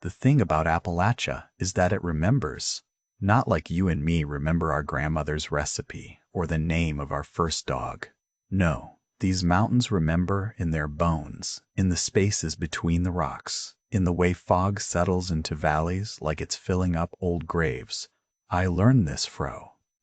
The thing about Appalachia is that it remembers. Not like you and me remember our grandmother's recipe or the name of our first dog. No, these mountains remember in their bones, in the spaces between the rocks, in the way fog settles into valleys like it's filling up old graves. I learned this,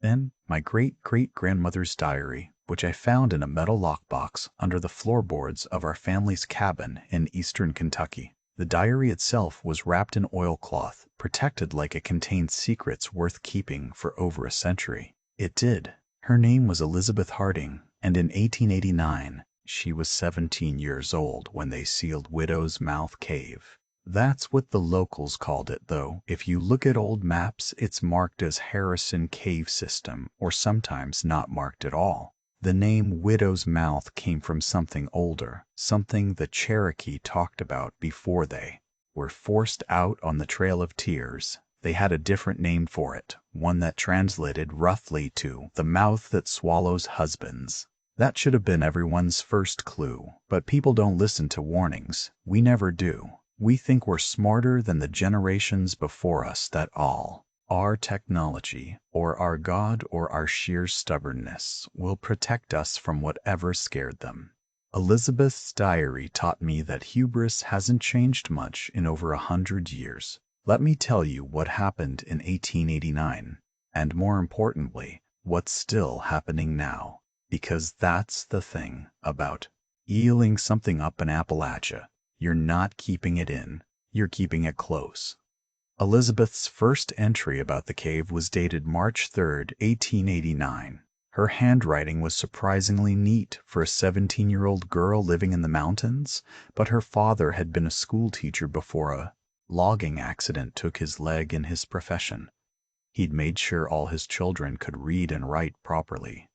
in my great-great-grandmother's diary, which I found in a metal lockbox under the floorboards of our family's cabin in eastern Kentucky. The diary itself was wrapped in oilcloth, protected like it contained secrets worth keeping for over a century. It did. Her name was Elizabeth Harding, and in 1889, she was 17 years old when they sealed Widow's Mouth Cave. That's what the locals called it, though. If you look at old maps, it's marked as Harrison Cave System, or sometimes not marked at all. The name Widow's Mouth came from something older, something the Cherokee talked about before they were forced out on the Trail of Tears. They had a different name for it, one that translated roughly to the mouth that swallows husbands. That should have been everyone's first clue, but people don't listen to warnings. We never do. We think we're smarter than the generations before us that all our technology, or our God, or our sheer stubbornness will protect us from whatever scared them. Elizabeth's diary taught me that hubris hasn't changed much in over 100 years. Let me tell you what happened in 1889, and more importantly, what's still happening now, because that's the thing about eeling something up in Appalachia. You're not keeping it in, you're keeping it close. Elizabeth's first entry about the cave was dated March 3, 1889. Her handwriting was surprisingly neat for a 17-year-old girl living in the mountains, but her father had been a schoolteacher before a logging accident took his leg in his profession. He'd made sure all his children could read and write properly.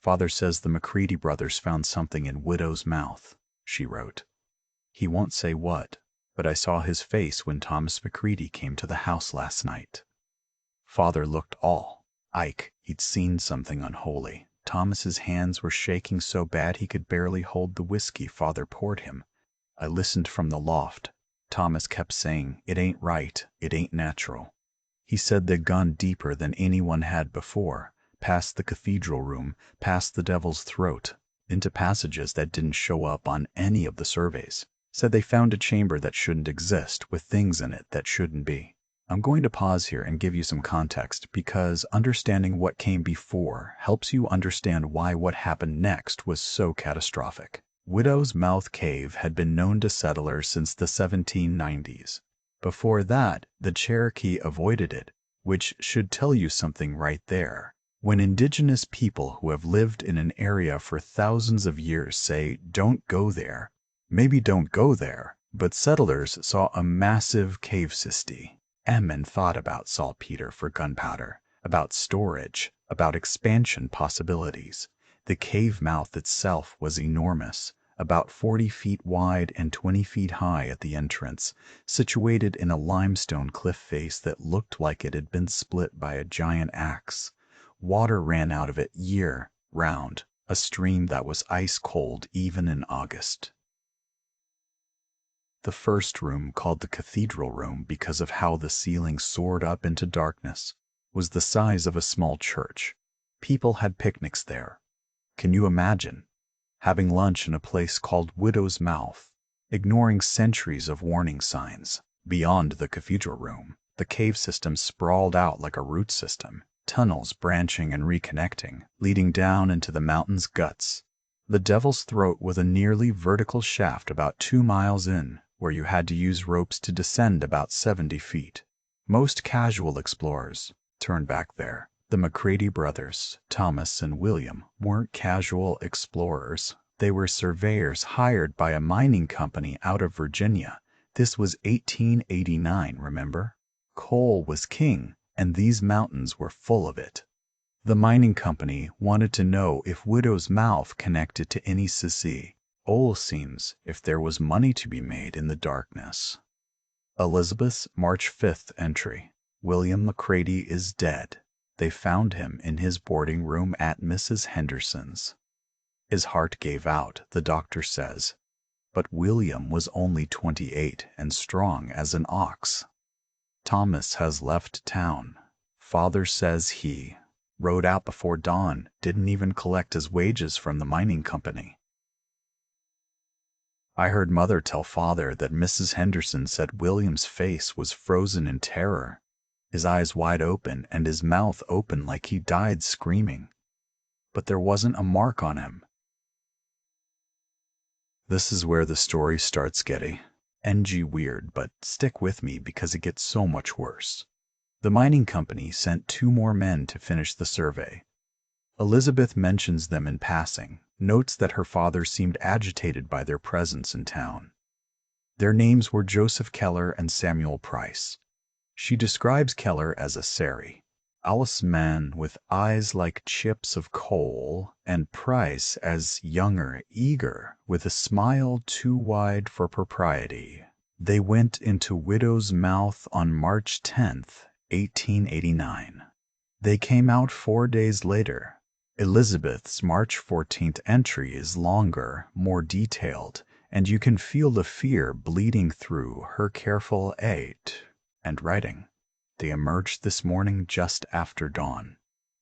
Father says the McCready brothers found something in Widow's Mouth, she wrote. He won't say what, but I saw his face when Thomas McCready came to the house last night. Father looked all Ike. He'd seen something unholy. Thomas's hands were shaking so bad he could barely hold the whiskey Father poured him. I listened from the loft. Thomas kept saying, "It ain't right, it ain't natural." He said they'd gone deeper than anyone had before, past the cathedral room, past the devil's throat, into passages that didn't show up on any of the surveys. Said they found a chamber that shouldn't exist, with things in it that shouldn't be. I'm going to pause here and give you some context, because understanding what came before helps you understand why what happened next was so catastrophic. Widow's Mouth Cave had been known to settlers since the 1790s. Before that, the Cherokee avoided it, which should tell you something right there. When indigenous people who have lived in an area for thousands of years say, "Don't go there," maybe don't go there, but settlers saw a massive cave system and thought about saltpeter for gunpowder, about storage, about expansion possibilities. The cave mouth itself was enormous, about 40 feet wide and 20 feet high at the entrance, situated in a limestone cliff face that looked like it had been split by a giant axe. Water ran out of it year-round, a stream that was ice cold even in August. The first room, called the cathedral room because of how the ceiling soared up into darkness, was the size of a small church. People had picnics there. Can you imagine having lunch in a place called Widow's Mouth, ignoring centuries of warning signs? Beyond the cathedral room, the cave system sprawled out like a root system, tunnels branching and reconnecting, leading down into the mountain's guts. The Devil's Throat was a nearly vertical shaft about 2 miles in, where you had to use ropes to descend about 70 feet. Most casual explorers turned back there. The McCready brothers, Thomas and William, weren't casual explorers. They were surveyors hired by a mining company out of Virginia. This was 1889, remember? Coal was king, and these mountains were full of it. The mining company wanted to know if Widow's Mouth connected to any Sissi. Oil seams, if there was money to be made in the darkness. Elizabeth's March 5th entry. William McCready is dead. They found him in his boarding room at Mrs. Henderson's. His heart gave out, the doctor says. But William was only 28 and strong as an ox. Thomas has left town. Father says he rode out before dawn, didn't even collect his wages from the mining company. I heard Mother tell Father that Mrs. Henderson said William's face was frozen in terror, his eyes wide open and his mouth open like he died screaming. But there wasn't a mark on him. This is where the story starts getting NG weird, but stick with me because it gets so much worse. The mining company sent 2 more men to finish the survey. Elizabeth mentions them in passing, notes that her father seemed agitated by their presence in town. Their names were Joseph Keller and Samuel Price. She describes Keller as a Sari, Alice man with eyes like chips of coal, and Price as younger, eager, with a smile too wide for propriety. They went into Widow's Mouth on March 10th, 1889. They came out 4 days later. Elizabeth's March 14th entry is longer, more detailed, and you can feel the fear bleeding through her careful and writing. They emerged this morning just after dawn.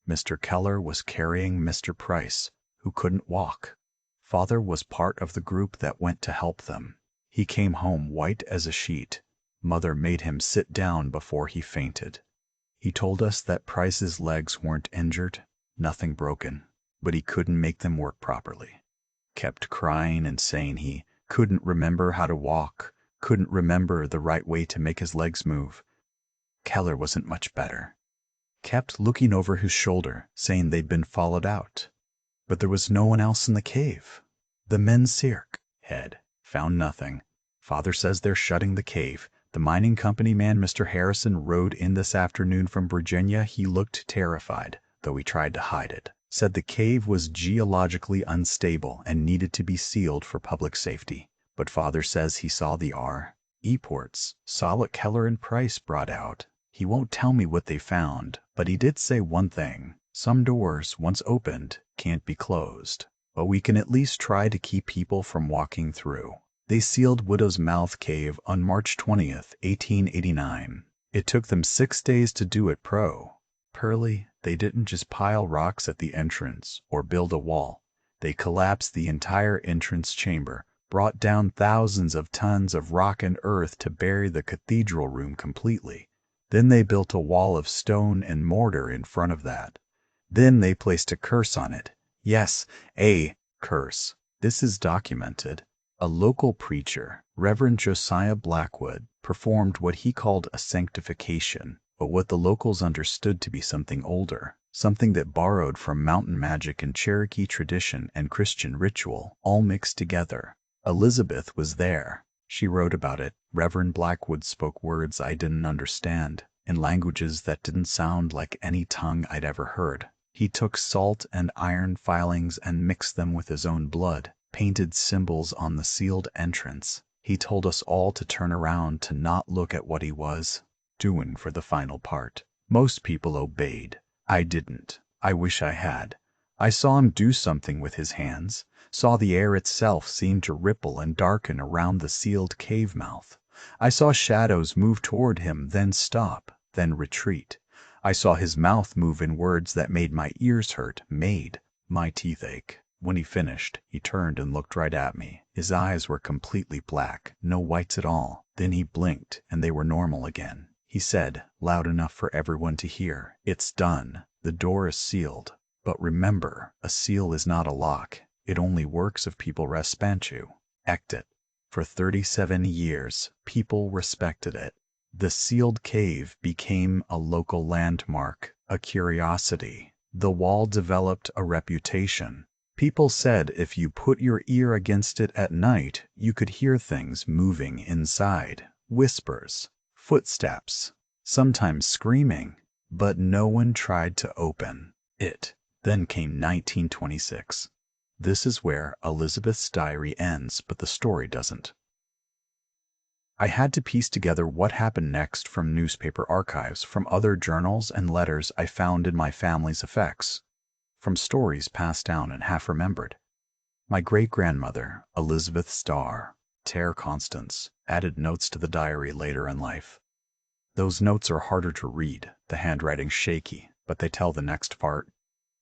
Mr. Keller was carrying Mr. Price, who couldn't walk. Father was part of the group that went to help them. He came home white as a sheet. Mother made him sit down before he fainted. He told us that Price's legs weren't injured, nothing broken, but he couldn't make them work properly. Kept crying and saying he couldn't remember how to walk, couldn't remember the right way to make his legs move. Keller wasn't much better. Kept looking over his shoulder, saying they'd been followed out. But there was no one else in the cave. The men's circ head found nothing. Father says they're shutting the cave. The mining company man, Mr. Harrison, rode in this afternoon from Virginia. He looked terrified, though he tried to hide it. Said the cave was geologically unstable and needed to be sealed for public safety. But Father says he saw the R.E. ports, saw what Keller and Price brought out. He won't tell me what they found, but he did say one thing. Some doors, once opened, can't be closed. But we can at least try to keep people from walking through. They sealed Widow's Mouth Cave on March 20th, 1889. It took them 6 days to do it Pearly, they didn't just pile rocks at the entrance or build a wall. They collapsed the entire entrance chamber, brought down thousands of tons of rock and earth to bury the cathedral room completely. Then they built a wall of stone and mortar in front of that. Then they placed a curse on it. Yes, a curse. This is documented. A local preacher, Reverend Josiah Blackwood, performed what he called a sanctification, but what the locals understood to be something older, something that borrowed from mountain magic and Cherokee tradition and Christian ritual, all mixed together. Elizabeth was there. She wrote about it. Reverend Blackwood spoke words I didn't understand, in languages that didn't sound like any tongue I'd ever heard. He took salt and iron filings and mixed them with his own blood, painted symbols on the sealed entrance. He told us all to turn around to not look at what he was doing for the final part. Most people obeyed. I didn't. I wish I had. I saw him do something with his hands, saw the air itself seem to ripple and darken around the sealed cave mouth. I saw shadows move toward him, then stop, then retreat. I saw his mouth move in words that made my ears hurt, made my teeth ache. When he finished, he turned and looked right at me. His eyes were completely black, no whites at all. Then he blinked, and they were normal again. He said, loud enough for everyone to hear, "It's done. The door is sealed. But remember, a seal is not a lock. It only works if people respect you. Act it." For 37 years, people respected it. The sealed cave became a local landmark, a curiosity. The wall developed a reputation. People said if you put your ear against it at night, you could hear things moving inside. Whispers, footsteps, sometimes screaming. But no one tried to open it. Then came 1926. This is where Elizabeth's diary ends, but the story doesn't. I had to piece together what happened next from newspaper archives, from other journals and letters I found in my family's effects, from stories passed down and half remembered. My great-grandmother, Elizabeth Starr, tear Constance added notes to the diary later in life. Those notes are harder to read, the handwriting shaky, but they tell the next part.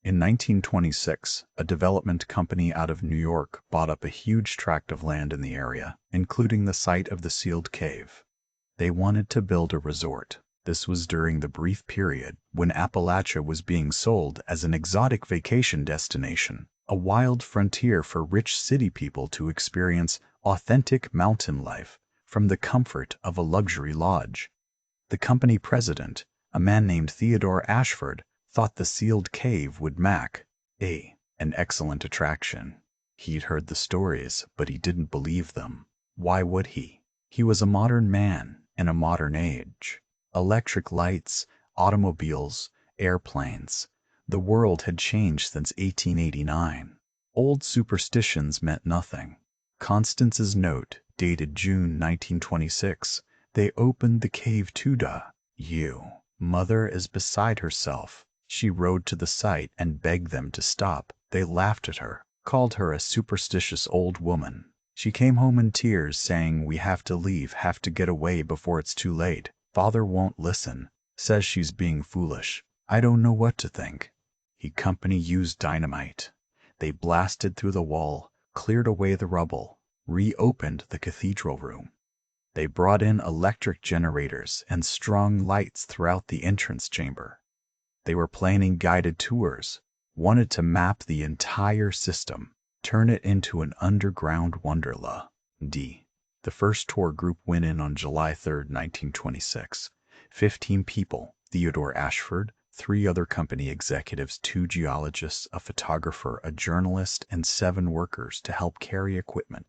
In 1926, a development company out of New York bought up a huge tract of land in the area, including the site of the sealed cave. They wanted to build a resort. This was during the brief period when Appalachia was being sold as an exotic vacation destination, a wild frontier for rich city people to experience authentic mountain life from the comfort of a luxury lodge. The company president, a man named Theodore Ashford, thought the sealed cave would make an excellent attraction. He'd heard the stories, but he didn't believe them. Why would he? He was a modern man in a modern age. Electric lights, automobiles, airplanes. The world had changed since 1889. Old superstitions meant nothing. Constance's note, dated June 1926, they opened the cave to you. Mother is beside herself. She rode to the site and begged them to stop. They laughed at her, called her a superstitious old woman. She came home in tears saying, "We have to leave, have to get away before it's too late. Father won't listen, says she's being foolish. I don't know what to think." The company used dynamite. They blasted through the wall, cleared away the rubble, reopened the cathedral room. They brought in electric generators and strung lights throughout the entrance chamber. They were planning guided tours, wanted to map the entire system, turn it into an underground wonderland. The first tour group went in on July 3, 1926. 15 people, Theodore Ashford, 3 other company executives, 2 geologists, a photographer, a journalist, and 7 workers to help carry equipment.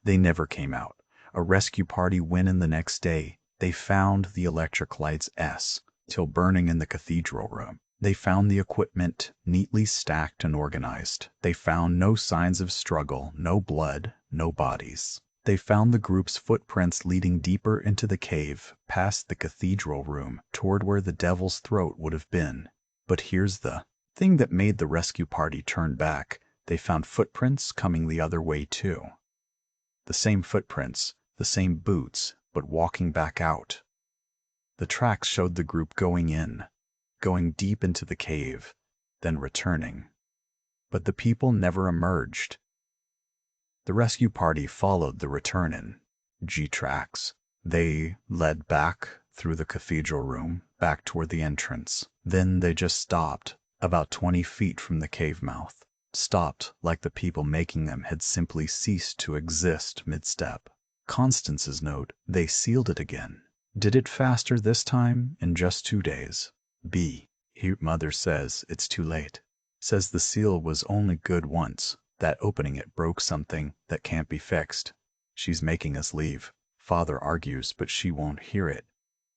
They never came out. A rescue party went in the next day. They found the electric lights till burning in the cathedral room. They found the equipment neatly stacked and organized. They found no signs of struggle, no blood, no bodies. They found the group's footprints leading deeper into the cave, past the cathedral room, toward where the devil's throat would have been. But here's the thing that made the rescue party turn back. They found footprints coming the other way too. The same footprints, the same boots, but walking back out. The tracks showed the group going in, going deep into the cave, then returning. But the people never emerged. The rescue party followed the return in tracks. They led back through the cathedral room, back toward the entrance. Then they just stopped, about 20 feet from the cave mouth. Stopped like the people making them had simply ceased to exist mid-step. Constance's note, they sealed it again. Did it faster this time, in just 2 days. Here mother says it's too late. Says the seal was only good once. That opening it broke something that can't be fixed. She's making us leave. Father argues, but she won't hear it.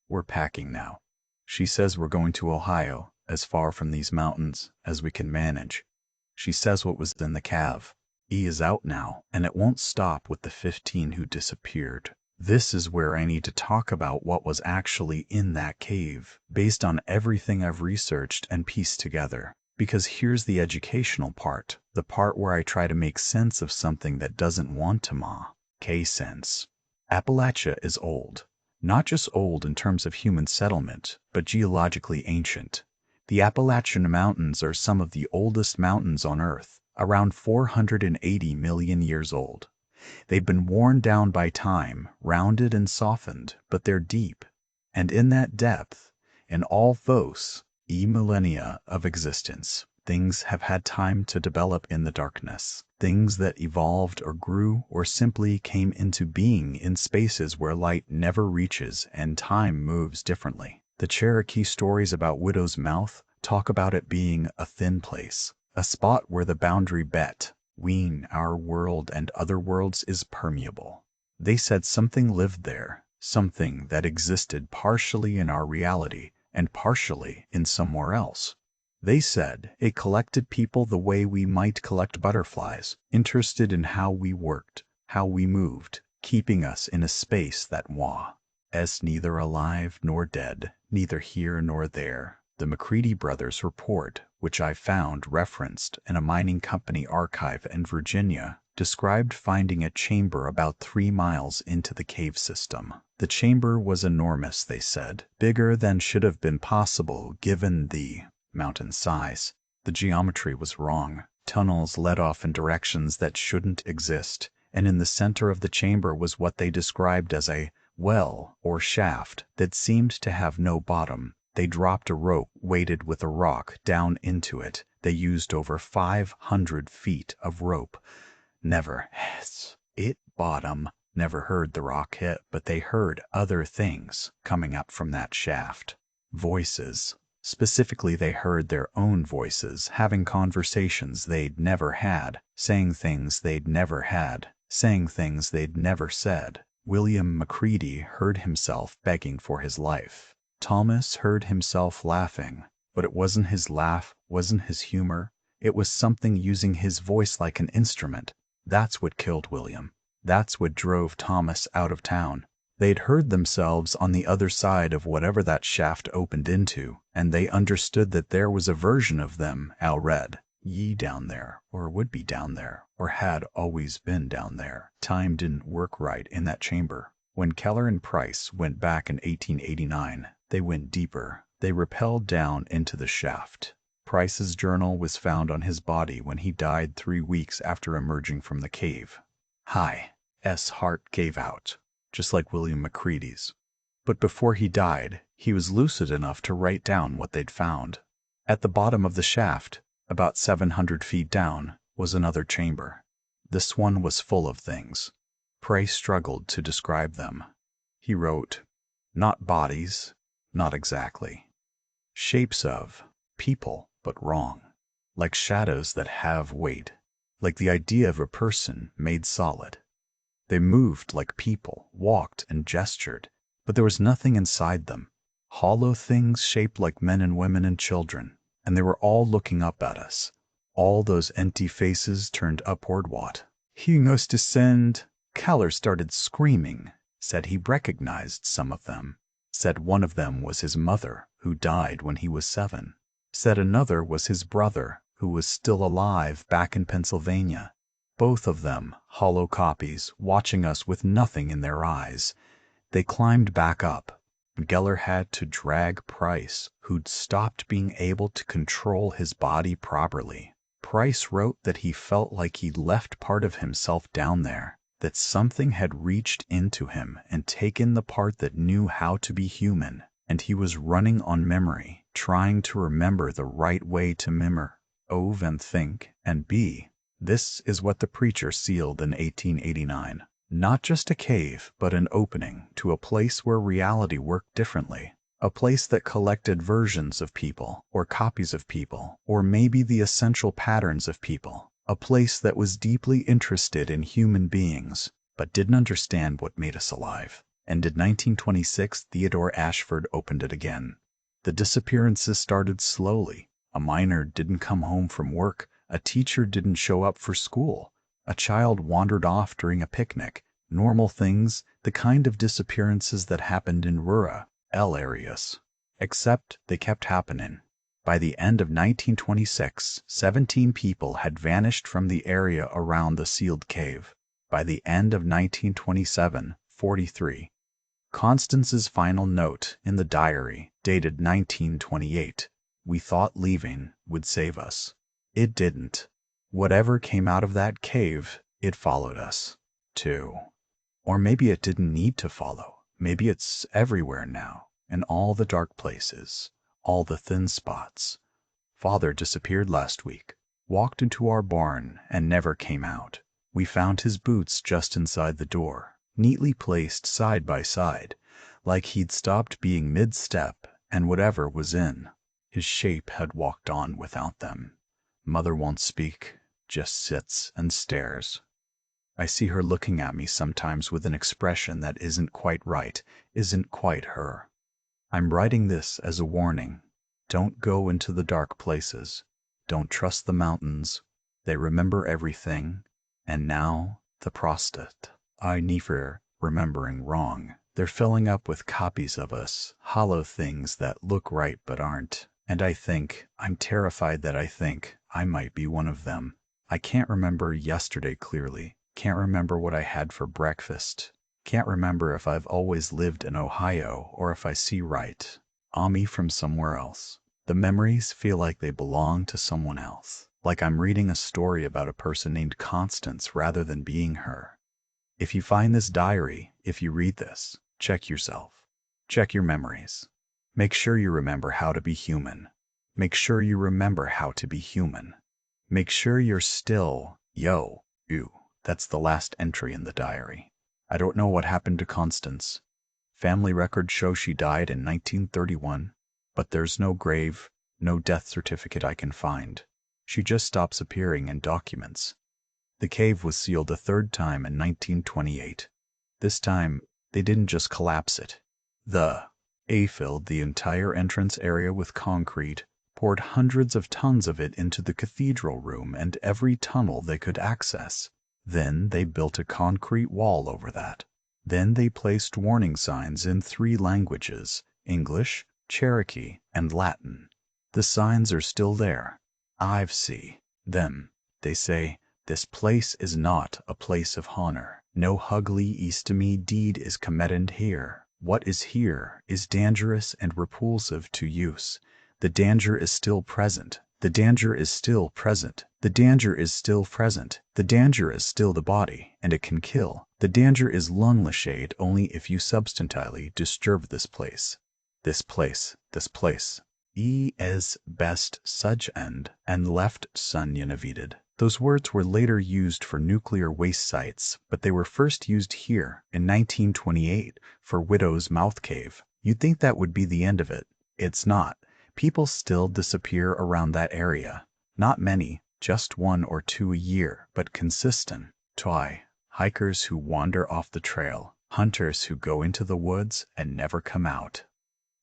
We're packing now. She says we're going to Ohio, as far from these mountains as we can manage. She says what was in the cave is out now, and it won't stop with the 15 who disappeared. This is where I need to talk about what was actually in that cave, based on everything I've researched and pieced together. Because here's the educational part, the part where I try to make sense of something that doesn't want to make sense. Appalachia is old. Not just old in terms of human settlement, but geologically ancient. The Appalachian Mountains are some of the oldest mountains on Earth, around 480 million years old. They've been worn down by time, rounded and softened, but they're deep. And in that depth, in all those millennia of existence, things have had time to develop in the darkness. Things that evolved or grew or simply came into being in spaces where light never reaches and time moves differently. The Cherokee stories about Widow's Mouth talk about it being a thin place, a spot where the boundary between our world and other worlds is permeable. They said something lived there, something that existed partially in our reality and partially in somewhere else. They said it collected people the way we might collect butterflies, interested in how we worked, how we moved, keeping us in a space that was neither alive nor dead, neither here nor there. The McCready Brothers report, which I found referenced in a mining company archive in Virginia, described finding a chamber about 3 miles into the cave system. The chamber was enormous, they said, bigger than should have been possible given the mountain size. The geometry was wrong. Tunnels led off in directions that shouldn't exist, and in the center of the chamber was what they described as a well or shaft that seemed to have no bottom. They dropped a rope weighted with a rock down into it. They used over 500 feet of rope. Never it bottom. Never heard the rock hit, but they heard other things coming up from that shaft. Voices. Specifically, they heard their own voices having conversations they'd never had, saying things they'd never had, saying things they'd never said. William McCready heard himself begging for his life. Thomas heard himself laughing, but it wasn't his laugh, wasn't his humor. It was something using his voice like an instrument. That's what killed William. That's what drove Thomas out of town. They'd heard themselves on the other side of whatever that shaft opened into, and they understood that there was a version of them, Al read. Ye down there, or would be down there, or had always been down there. Time didn't work right in that chamber. When Keller and Price went back in 1889, they went deeper. They rappelled down into the shaft. Price's journal was found on his body when he died 3 weeks after emerging from the cave. S. heart gave out, just like William McCready's. But before he died, he was lucid enough to write down what they'd found. At the bottom of the shaft, about 700 feet down, was another chamber. This one was full of things. Price struggled to describe them. He wrote, "Not bodies, not exactly. Shapes of people, but wrong. Like shadows that have weight. Like the idea of a person made solid. They moved like people, walked and gestured, but there was nothing inside them. Hollow things shaped like men and women and children, and they were all looking up at us. All those empty faces turned upward what? He must descend." Keller started screaming, said he recognized some of them, said one of them was his mother, who died when he was 7, said another was his brother, who was still alive back in Pennsylvania. Both of them, hollow copies, watching us with nothing in their eyes. They climbed back up. Geller had to drag Price, who'd stopped being able to control his body properly. Price wrote that he felt like he'd left part of himself down there, that something had reached into him and taken the part that knew how to be human, and he was running on memory, trying to remember the right way to mimmer, ove and think, and be. This is what the preacher sealed in 1889. Not just a cave, but an opening to a place where reality worked differently. A place that collected versions of people, or copies of people, or maybe the essential patterns of people. A place that was deeply interested in human beings, but didn't understand what made us alive. And in 1926, Theodore Ashford opened it again. The disappearances started slowly. A miner didn't come home from work. A teacher didn't show up for school. A child wandered off during a picnic. Normal things, the kind of disappearances that happened in rural areas. Except they kept happening. By the end of 1926, 17 people had vanished from the area around the sealed cave. By the end of 1927, 43. Constance's final note in the diary, dated 1928. We thought leaving would save us. It didn't. Whatever came out of that cave, it followed us, too. Or maybe it didn't need to follow. Maybe it's everywhere now, in all the dark places, all the thin spots. Father disappeared last week, walked into our barn and never came out. We found his boots just inside the door, neatly placed side by side, like he'd stopped being mid-step and whatever was in. His shape had walked on without them. Mother won't speak, just sits and stares. I see her looking at me sometimes with an expression that isn't quite right, isn't quite her. I'm writing this as a warning. Don't go into the dark places. Don't trust the mountains. They remember everything. And now, the prostate. I never remembering wrong. They're filling up with copies of us, hollow things that look right but aren't. And I'm terrified that I think I might be one of them. I can't remember yesterday clearly. Can't remember what I had for breakfast. Can't remember if I've always lived in Ohio or if I see right. Ami from somewhere else. The memories feel like they belong to someone else. Like I'm reading a story about a person named Constance rather than being her. If you find this diary, if you read this, check yourself. Check your memories. Make sure you remember how to be human. Make sure you remember how to be human. Make sure you're still, you. That's the last entry in the diary. I don't know what happened to Constance. Family records show she died in 1931, but there's no grave, no death certificate I can find. She just stops appearing in documents. The cave was sealed a third time in 1928. This time, they didn't just collapse it. A filled the entire entrance area with concrete, poured hundreds of tons of it into the cathedral room and every tunnel they could access. Then they built a concrete wall over that. Then they placed warning signs in 3 languages, English, Cherokee, and Latin. The signs are still there. I've seen them. They say, "This place is not a place of honor. No ugly Eastemy deed is committed here. What is here is dangerous and repulsive to use. The danger is still present. The danger is still present. The danger is still present. The danger is still the body, and it can kill. The danger is lunglashade only if you substantially disturb this place. This place, this place. Is best such end and left sunyenavided." Those words were later used for nuclear waste sites, but they were first used here in 1928 for Widow's Mouth Cave. You'd think that would be the end of it. It's not. People still disappear around that area. Not many, just 1 or 2 a year, but consistent. Hikers who wander off the trail, hunters who go into the woods and never come out.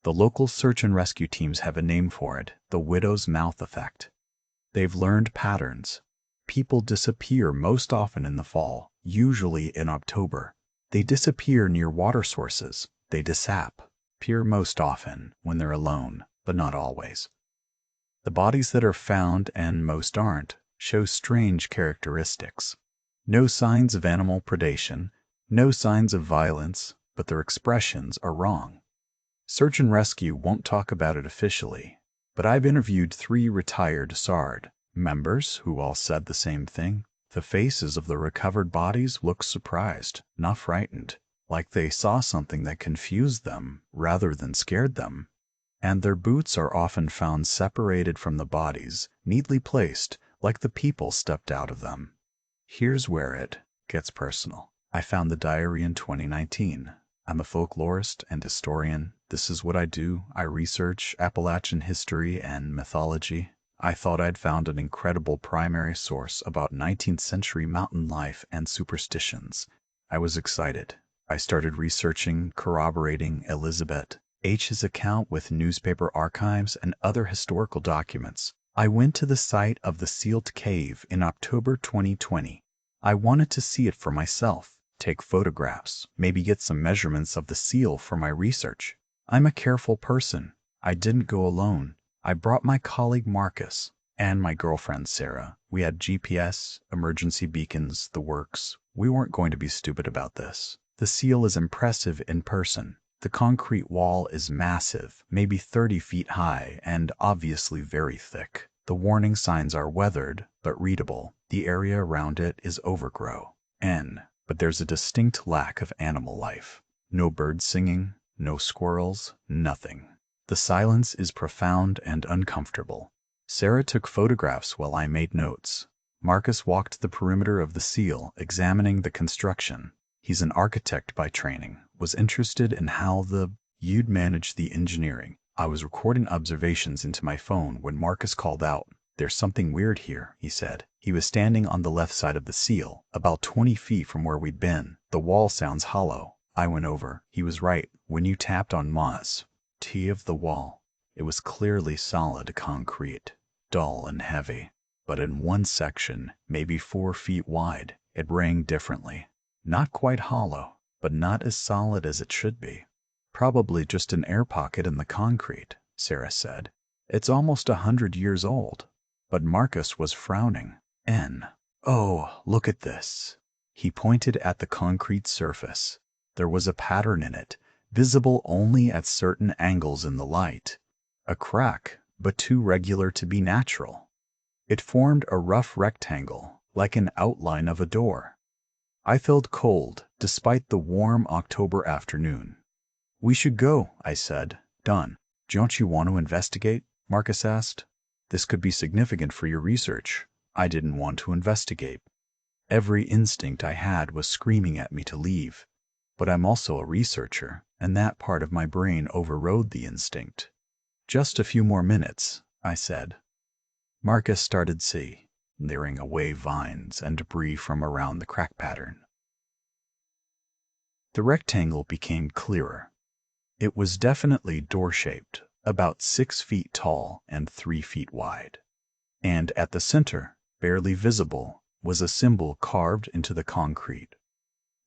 The local search and rescue teams have a name for it, the widow's mouth effect. They've learned patterns. People disappear most often in the fall, usually in October. They disappear near water sources. They disappear most often when they're alone, but not always. The bodies that are found, and most aren't, show strange characteristics. No signs of animal predation, no signs of violence, but their expressions are wrong. Search and rescue won't talk about it officially, but I've interviewed 3 retired SARD members who all said the same thing. The faces of the recovered bodies looked surprised, not frightened, like they saw something that confused them rather than scared them. And their boots are often found separated from the bodies, neatly placed, like the people stepped out of them. Here's where it gets personal. I found the diary in 2019. I'm a folklorist and historian. This is what I do. I research Appalachian history and mythology. I thought I'd found an incredible primary source about 19th century mountain life and superstitions. I was excited. I started researching, corroborating Elizabeth H.'s account with newspaper archives and other historical documents. I went to the site of the sealed cave in October 2020. I wanted to see it for myself, take photographs, maybe get some measurements of the seal for my research. I'm a careful person. I didn't go alone. I brought my colleague Marcus and my girlfriend Sarah. We had GPS, emergency beacons, the works. We weren't going to be stupid about this. The seal is impressive in person. The concrete wall is massive, maybe 30 feet high, and obviously very thick. The warning signs are weathered, but readable. The area around it is overgrown. But there's a distinct lack of animal life. No birds singing, no squirrels, nothing. The silence is profound and uncomfortable. Sarah took photographs while I made notes. Marcus walked the perimeter of the seal, examining the construction. He's an architect by training, was interested in how you'd manage the engineering. I was recording observations into my phone when Marcus called out. "There's something weird here," he said. He was standing on the left side of the seal, about 20 feet from where we'd been. "The wall sounds hollow." I went over. He was right. When you tapped on moss, of the wall, it was clearly solid concrete, dull and heavy. But in one section, maybe 4 feet wide, it rang differently. Not quite hollow, but not as solid as it should be. "Probably just an air pocket in the concrete," Sarah said. "It's almost 100 years old." But Marcus was frowning. N. Oh, look at this. He pointed at the concrete surface. There was a pattern in it, visible only at certain angles in the light. A crack, but too regular to be natural. It formed a rough rectangle, like an outline of a door. I felt cold, despite the warm October afternoon. We should go, I said. Done. Don't you want to investigate? Marcus asked. This could be significant for your research. I didn't want to investigate. Every instinct I had was screaming at me to leave. But I'm also a researcher, and that part of my brain overrode the instinct. Just a few more minutes, I said. Marcus started clearing away vines and debris from around the crack pattern. The rectangle became clearer. It was definitely door-shaped, about 6 feet tall and 3 feet wide. And at the center, barely visible, was a symbol carved into the concrete.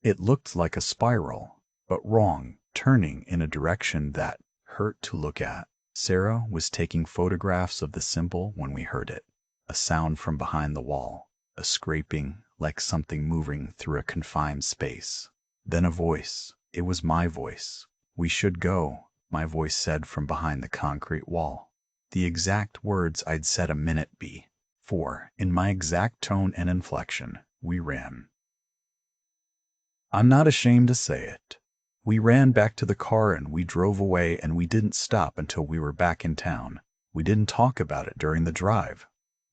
It looked like a spiral, but wrong, turning in a direction that hurt to look at. Sarah was taking photographs of the symbol when we heard it. A sound from behind the wall, a scraping like something moving through a confined space. Then a voice. It was my voice. We should go, my voice said from behind the concrete wall. The exact words I'd said a minute before, in my exact tone and inflection. We ran. I'm not ashamed to say it. We ran back to the car and we drove away, and we didn't stop until we were back in town. We didn't talk about it during the drive.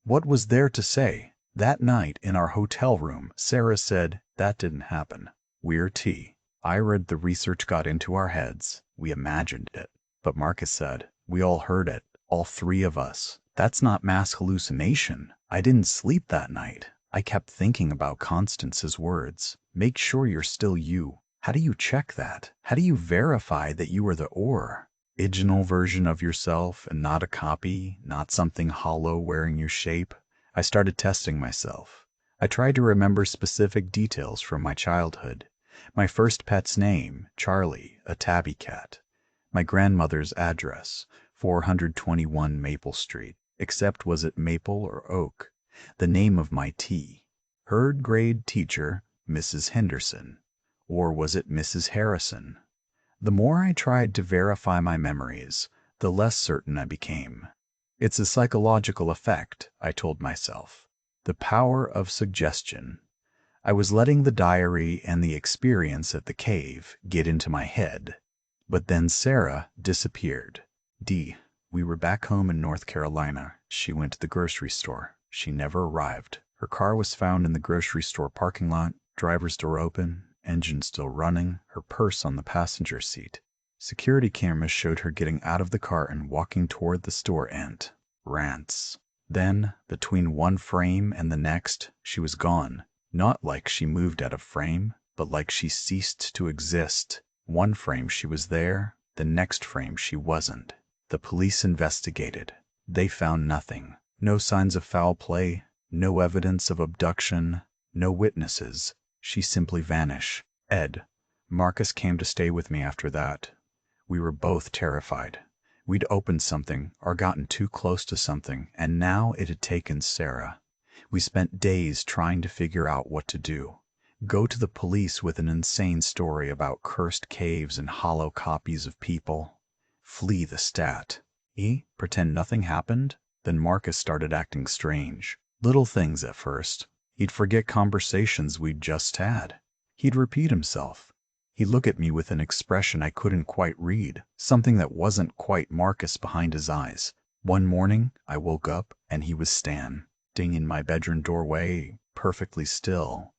What was there to say? That night in our hotel room, Sarah said, that didn't happen. We're T. I read the research got into our heads. We imagined it. But Marcus said, we all heard it, all 3 of us. That's not mass hallucination. I didn't sleep that night. I kept thinking about Constance's words. Make sure you're still you. How do you check that? How do you verify that you are the original version of yourself and not a copy, not something hollow wearing your shape? I started testing myself. I tried to remember specific details from my childhood. My first pet's name, Charlie, a tabby cat. My grandmother's address, 421 Maple Street, except was it Maple or Oak? The name of my T. Third grade teacher, Mrs. Henderson. Or was it Mrs. Harrison? The more I tried to verify my memories, the less certain I became. It's a psychological effect, I told myself. The power of suggestion. I was letting the diary and the experience at the cave get into my head. But then Sarah disappeared. We were back home in North Carolina. She went to the grocery store. She never arrived. Her car was found in the grocery store parking lot, driver's door open, engine still running, her purse on the passenger seat. Security cameras showed her getting out of the car and walking toward the store and rants. Then, between one frame and the next, she was gone. Not like she moved out of frame, but like she ceased to exist. One frame she was there, the next frame she wasn't. The police investigated. They found nothing. No signs of foul play, no evidence of abduction, no witnesses. She simply vanished. Marcus came to stay with me after that. We were both terrified. We'd opened something or gotten too close to something, and now it had taken Sarah. We spent days trying to figure out what to do. Go to the police with an insane story about cursed caves and hollow copies of people. Flee the stat. Pretend nothing happened? Then Marcus started acting strange. Little things at first. He'd forget conversations we'd just had. He'd repeat himself. He'd look at me with an expression I couldn't quite read, something that wasn't quite Marcus behind his eyes. One morning, I woke up and he was standing in my bedroom doorway, perfectly still,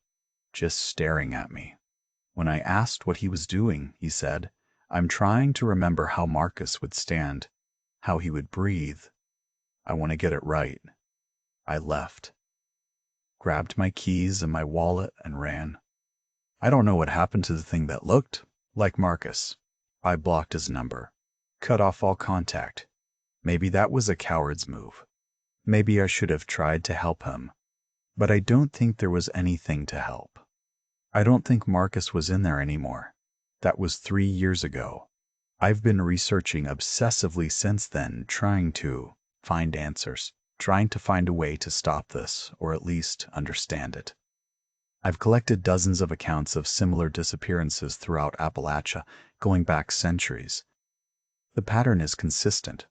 just staring at me. When I asked what he was doing, he said, I'm trying to remember how Marcus would stand, how he would breathe. I want to get it right. I left. Grabbed my keys and my wallet and ran. I don't know what happened to the thing that looked like Marcus. I blocked his number. Cut off all contact. Maybe that was a coward's move. Maybe I should have tried to help him. But I don't think there was anything to help. I don't think Marcus was in there anymore. That was 3 years ago. I've been researching obsessively since then, trying to find answers, trying to find a way to stop this, or at least understand it. I've collected dozens of accounts of similar disappearances throughout Appalachia, going back centuries. The pattern is consistent.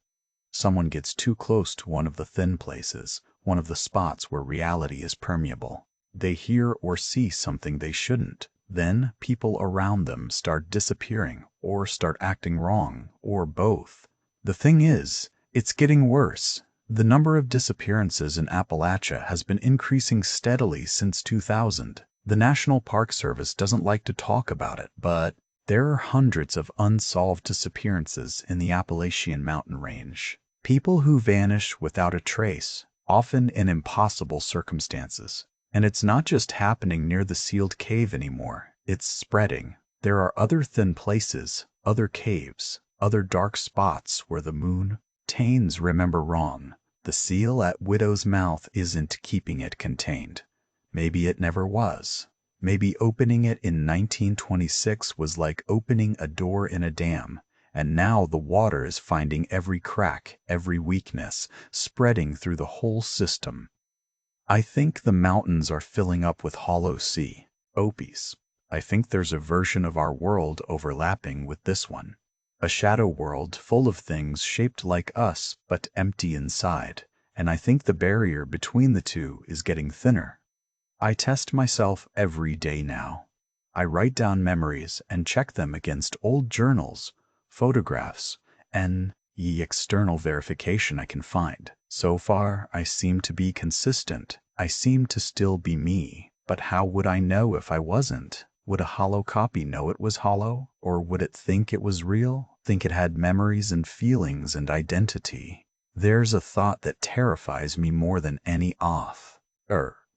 Someone gets too close to one of the thin places, one of the spots where reality is permeable. They hear or see something they shouldn't. Then people around them start disappearing or start acting wrong, or both. The thing is, it's getting worse. The number of disappearances in Appalachia has been increasing steadily since 2000. The National Park Service doesn't like to talk about it, but there are hundreds of unsolved disappearances in the Appalachian mountain range. People who vanish without a trace, often in impossible circumstances. And it's not just happening near the sealed cave anymore, it's spreading. There are other thin places, other caves, other dark spots where the moon. Tains remember wrong. The seal at Widow's Mouth isn't keeping it contained. Maybe it never was. Maybe opening it in 1926 was like opening a door in a dam, and now the water is finding every crack, every weakness, spreading through the whole system. I think the mountains are filling up with hollow sea, Opis. I think there's a version of our world overlapping with this one. A shadow world full of things shaped like us but empty inside, and I think the barrier between the two is getting thinner. I test myself every day now. I write down memories and check them against old journals, photographs, and the external verification I can find. So far, I seem to be consistent. I seem to still be me. But how would I know if I wasn't? Would a hollow copy know it was hollow? Or would it think it was real? Think it had memories and feelings and identity? There's a thought that terrifies me more than any oath.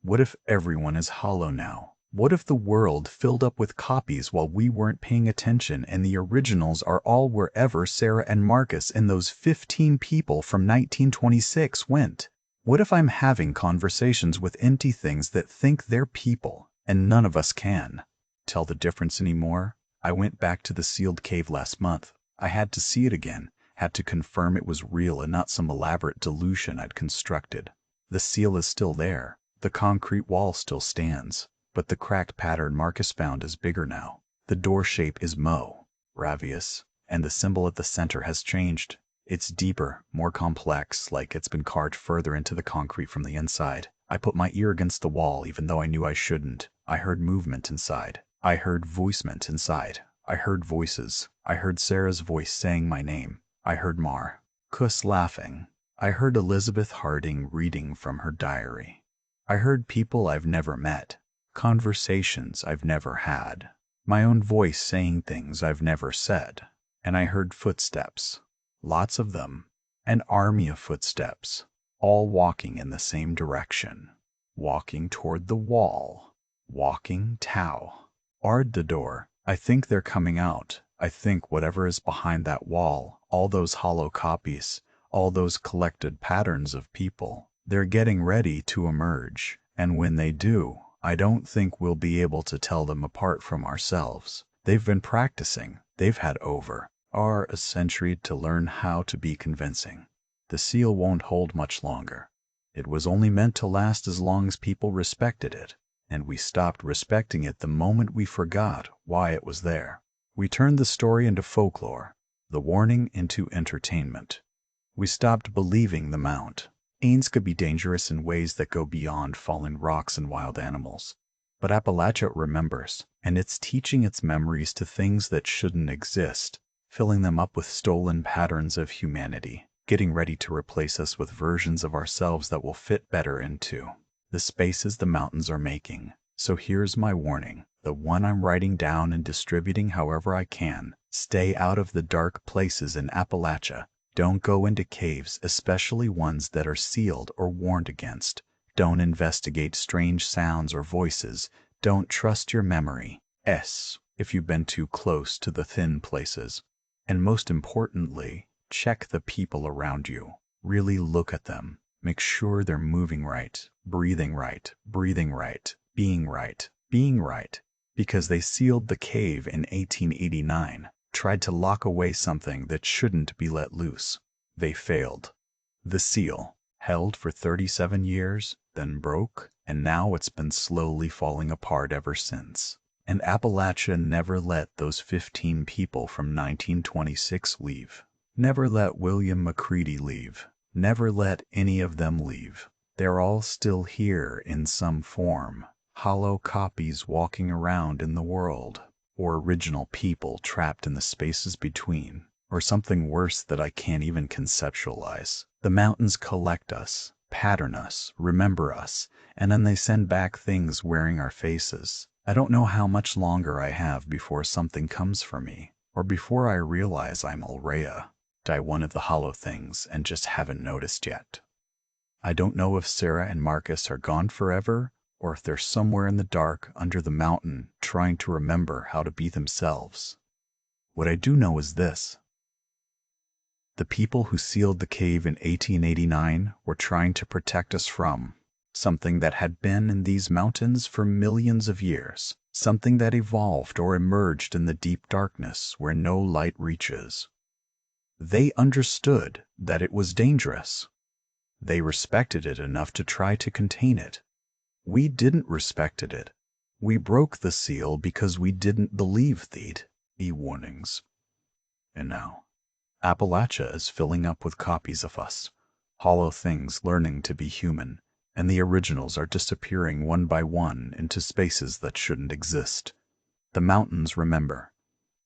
What if everyone is hollow now? What if the world filled up with copies while we weren't paying attention and the originals are all wherever Sarah and Marcus and those 15 people from 1926 went? What if I'm having conversations with empty things that think they're people and none of us can tell the difference anymore? I went back to the sealed cave last month. I had to see it again, had to confirm it was real and not some elaborate delusion I'd constructed. The seal is still there. The concrete wall still stands, but the cracked pattern Marcus found is bigger now. The door shape is Ravius, and the symbol at the center has changed. It's deeper, more complex, like it's been carved further into the concrete from the inside. I put my ear against the wall even though I knew I shouldn't. I heard movement inside. I heard voicement inside. I heard voices. I heard Sarah's voice saying my name. I heard Marcus laughing. I heard Elizabeth Harding reading from her diary. I heard people I've never met, conversations I've never had, my own voice saying things I've never said. And I heard footsteps, lots of them, an army of footsteps, all walking in the same direction, walking toward the wall, walking toward the door. I think they're coming out. I think whatever is behind that wall, all those hollow copies, all those collected patterns of people, they're getting ready to emerge, and when they do, I don't think we'll be able to tell them apart from ourselves. They've been practicing. They've had over a century to learn how to be convincing. The seal won't hold much longer. It was only meant to last as long as people respected it, and we stopped respecting it the moment we forgot why it was there. We turned the story into folklore, the warning into entertainment. We stopped believing the mount. Ains could be dangerous in ways that go beyond falling rocks and wild animals. But Appalachia remembers, and it's teaching its memories to things that shouldn't exist, filling them up with stolen patterns of humanity, getting ready to replace us with versions of ourselves that will fit better into the spaces the mountains are making. So here's my warning, the one I'm writing down and distributing however I can. Stay out of the dark places in Appalachia. Don't go into caves, especially ones that are sealed or warned against. Don't investigate strange sounds or voices. Don't trust your memory if you've been too close to the thin places. And most importantly, check the people around you. Really look at them. Make sure they're moving right, breathing right, being right. Because they sealed the cave in 1889. Tried to lock away something that shouldn't be let loose. They failed. The seal held for 37 years, then broke, and now it's been slowly falling apart ever since. And Appalachia never let those 15 people from 1926 leave. Never let William McCready leave. Never let any of them leave. They're all still here in some form. Hollow copies walking around in the world, or original people trapped in the spaces between, or something worse that I can't even conceptualize. The mountains collect us, pattern us, remember us, and then they send back things wearing our faces. I don't know how much longer I have before something comes for me, or before I realize I'm Ulrea, die one of the hollow things and just haven't noticed yet. I don't know if Sarah and Marcus are gone forever, or if they're somewhere in the dark under the mountain trying to remember how to be themselves. What I do know is this. The people who sealed the cave in 1889 were trying to protect us from something that had been in these mountains for millions of years, something that evolved or emerged in the deep darkness where no light reaches. They understood that it was dangerous. They respected it enough to try to contain it. We didn't respect it. We broke the seal because we didn't believe they'd warnings. And now, Appalachia is filling up with copies of us, hollow things learning to be human, and the originals are disappearing one by one into spaces that shouldn't exist. The mountains remember.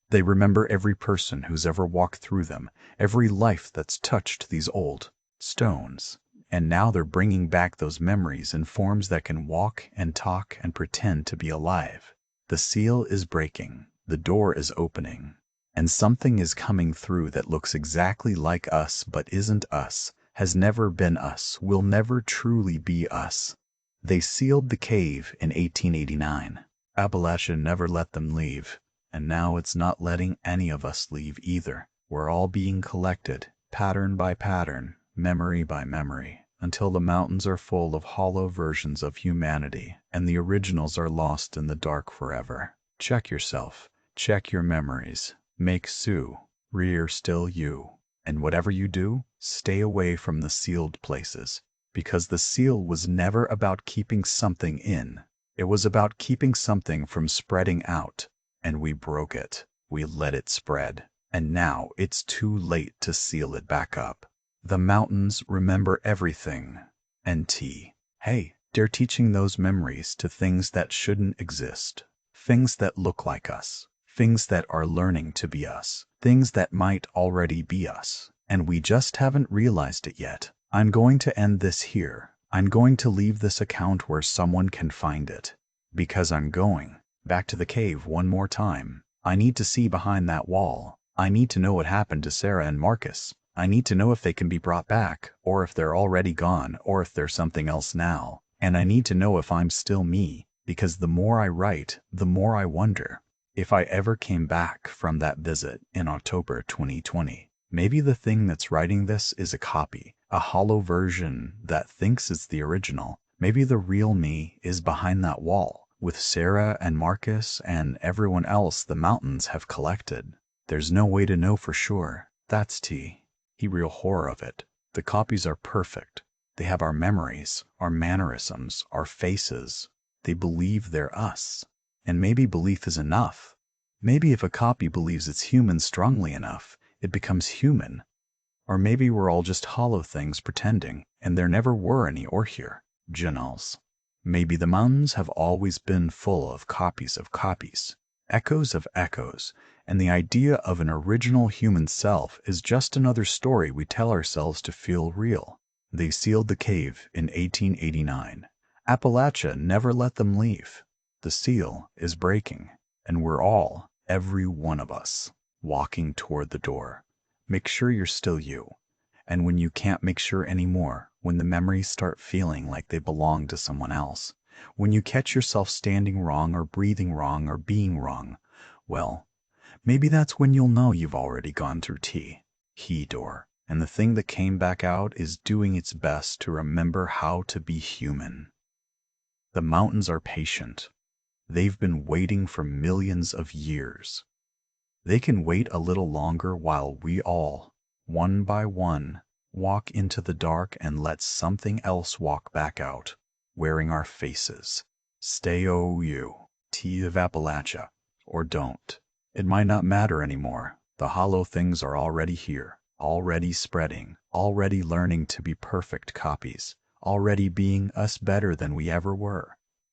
They remember every person who's ever walked through them, every life that's touched these old stones. And now they're bringing back those memories in forms that can walk and talk and pretend to be alive. The seal is breaking, the door is opening, and something is coming through that looks exactly like us but isn't us, has never been us, will never truly be us. They sealed the cave in 1889. Appalachia never let them leave, and now it's not letting any of us leave either. We're all being collected, pattern by pattern, memory by memory, until the mountains are full of hollow versions of humanity and the originals are lost in the dark forever. Check yourself, check your memories, make Sue, rear still you, and whatever you do, stay away from the sealed places, because the seal was never about keeping something in. It was about keeping something from spreading out, and we broke it. We let it spread, and now it's too late to seal it back up. The mountains remember everything. NT. Hey, they're teaching those memories to things that shouldn't exist. Things that look like us. Things that are learning to be us. Things that might already be us. And we just haven't realized it yet. I'm going to end this here. I'm going to leave this account where someone can find it. Because I'm going back to the cave one more time. I need to see behind that wall. I need to know what happened to Sarah and Marcus. I need to know if they can be brought back, or if they're already gone, or if there's something else now. And I need to know if I'm still me, because the more I write, the more I wonder if I ever came back from that visit in October 2020. Maybe the thing that's writing this is a copy, a hollow version that thinks it's the original. Maybe the real me is behind that wall, with Sarah and Marcus and everyone else the mountains have collected. There's no way to know for sure. That's T. The real horror of it. The copies are perfect. They have our memories, our mannerisms, our faces. They believe they're us. And maybe belief is enough. Maybe if a copy believes it's human strongly enough, it becomes human. Or maybe we're all just hollow things pretending, and there never were any or here. Janals. Maybe the mountains have always been full of copies, echoes of echoes, and the idea of an original human self is just another story we tell ourselves to feel real. They sealed the cave in 1889. Appalachia never let them leave. The seal is breaking, and we're all, every one of us, walking toward the door. Make sure you're still you. And when you can't make sure anymore, when the memories start feeling like they belong to someone else, when you catch yourself standing wrong or breathing wrong or being wrong, well, maybe that's when you'll know you've already gone through he door, and the thing that came back out is doing its best to remember how to be human. The mountains are patient. They've been waiting for millions of years. They can wait a little longer while we all, one by one, Walk into the dark and let something else walk back out, wearing our faces. Stay OU, T of Appalachia, or don't. It might not matter anymore. The hollow things are already here, already spreading, already learning to be perfect copies, already being us better than we ever were.